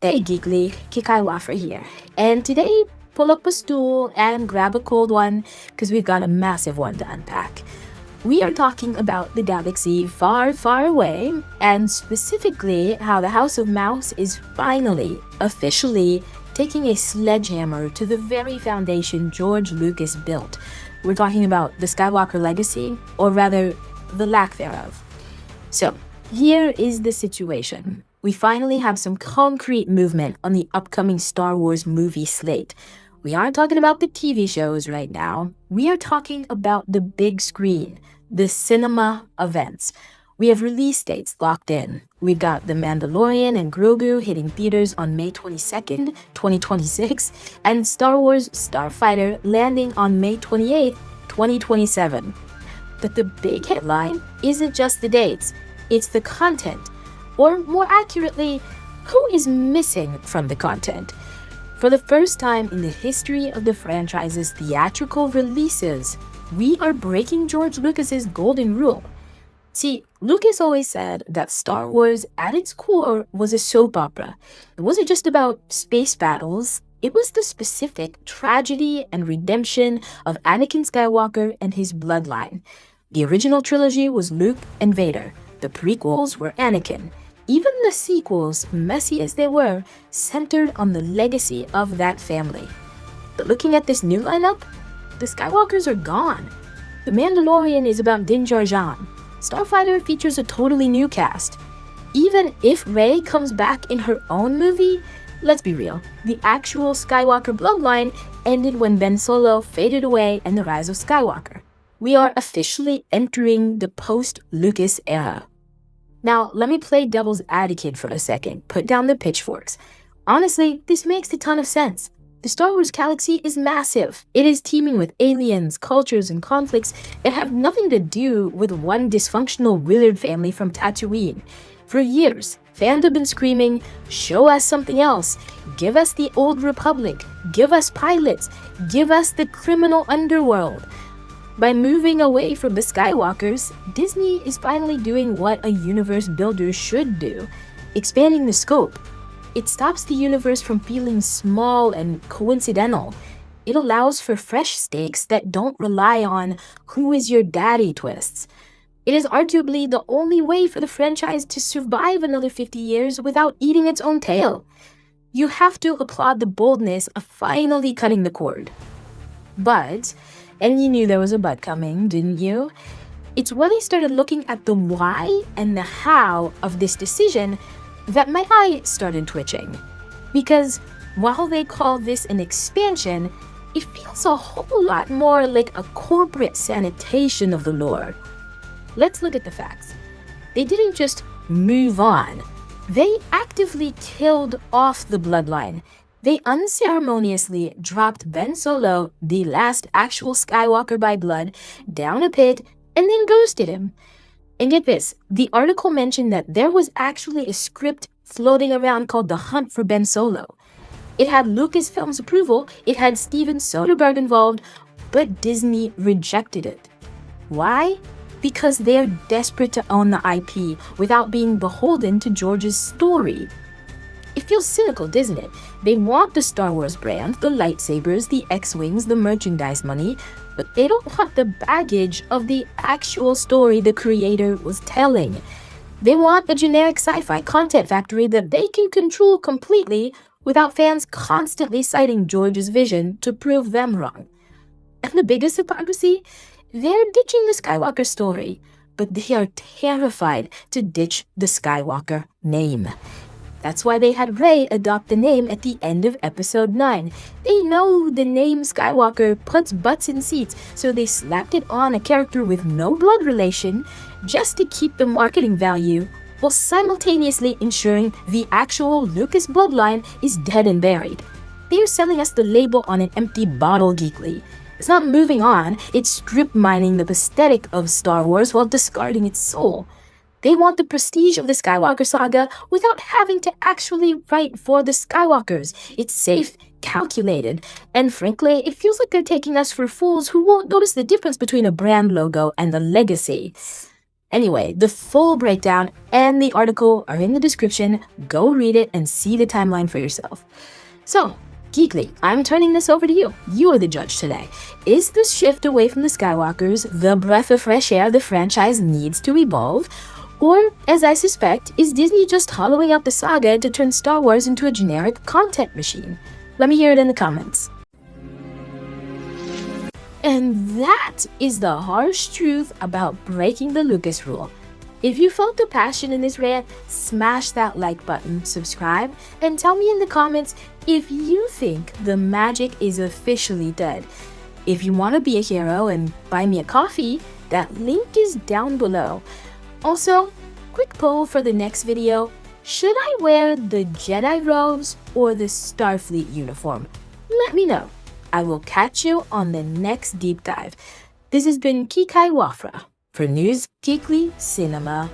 Hey Geekly, Kikai Wafra here. And today, pull up a stool and grab a cold one because we've got a massive one to unpack. We are talking about the galaxy far, far away, and specifically how the House of Mouse is finally, officially, taking a sledgehammer to the very foundation George Lucas built. We're talking about the Skywalker legacy, or rather, the lack thereof. So, here is the situation. We finally have some concrete movement on the upcoming Star Wars movie slate. We aren't talking about the TV shows right now. We are talking about the big screen, the cinema events. We have release dates locked in. We've got The Mandalorian and Grogu hitting theaters on May 22nd, 2026, and Star Wars Starfighter landing on May 28th, 2027. But the big headline isn't just the dates, it's the content. Or more accurately, who is missing from the content? For the first time in the history of the franchise's theatrical releases, we are breaking George Lucas's golden rule. See, Lucas always said that Star Wars at its core was a soap opera. It wasn't just about space battles, it was the specific tragedy and redemption of Anakin Skywalker and his bloodline. The original trilogy was Luke and Vader. The prequels were Anakin. Even the sequels, messy as they were, centered on the legacy of that family. But looking at this new lineup, the Skywalkers are gone. The Mandalorian is about Din Djarin. Starfighter features a totally new cast. Even if Rey comes back in her own movie, let's be real, the actual Skywalker bloodline ended when Ben Solo faded away and the rise of Skywalker. We are officially entering the post-Lucas era. Now, let me play devil's advocate for a second. Put down the pitchforks. Honestly, this makes a ton of sense. The Star Wars galaxy is massive. It is teeming with aliens, cultures, and conflicts that have nothing to do with one dysfunctional wizard family from Tatooine. For years, fans have been screaming, show us something else. Give us the old Republic. Give us pilots. Give us the criminal underworld. By moving away from the Skywalkers, Disney is finally doing what a universe builder should do, expanding the scope. It stops the universe from feeling small and coincidental. It allows for fresh stakes that don't rely on who is your daddy twists. It is arguably the only way for the franchise to survive another 50 years without eating its own tail. You have to applaud the boldness of finally cutting the cord. But, and you knew there was a but coming, didn't you? It's when I started looking at the why and the how of this decision that my eye started twitching. Because while they call this an expansion, it feels a whole lot more like a corporate sanitation of the lore. Let's look at the facts. They didn't just move on. They actively killed off the bloodline. They unceremoniously dropped Ben Solo, the last actual Skywalker by blood, down a pit and then ghosted him. And get this, the article mentioned that there was actually a script floating around called The Hunt for Ben Solo. It had Lucasfilm's approval, it had Steven Soderbergh involved, but Disney rejected it. Why? Because they're desperate to own the IP without being beholden to George's story. It feels cynical, doesn't it? They want the Star Wars brand, the lightsabers, the X-Wings, the merchandise money, but they don't want the baggage of the actual story the creator was telling. They want a generic sci-fi content factory that they can control completely without fans constantly citing George's vision to prove them wrong. And the biggest hypocrisy? They're ditching the Skywalker story, but they are terrified to ditch the Skywalker name. That's why they had Rey adopt the name at the end of Episode 9. They know the name Skywalker puts butts in seats, so they slapped it on a character with no blood relation just to keep the marketing value, while simultaneously ensuring the actual Lucas bloodline is dead and buried. They are selling us the label on an empty bottle, Geekly. It's not moving on, it's strip mining the aesthetic of Star Wars while discarding its soul. They want the prestige of the Skywalker saga without having to actually write for the Skywalkers. It's safe, calculated, and frankly, it feels like they're taking us for fools who won't notice the difference between a brand logo and a legacy. Anyway, the full breakdown and the article are in the description. Go read it and see the timeline for yourself. So, Geek-ly, I'm turning this over to you. You are the judge today. Is the shift away from the Skywalkers the breath of fresh air the franchise needs to evolve? Or, as I suspect, is Disney just hollowing out the saga to turn Star Wars into a generic content machine? Let me hear it in the comments. And that is the harsh truth about breaking the Lucas rule. If you felt the passion in this rant, smash that like button, subscribe, and tell me in the comments if you think the magic is officially dead. If you want to be a hero and buy me a coffee, that link is down below. Also, quick poll for the next video. Should I wear the Jedi robes or the Starfleet uniform? Let me know. I will catch you on the next deep dive. This has been Kikai Wafra for NewsGeekly Cinema.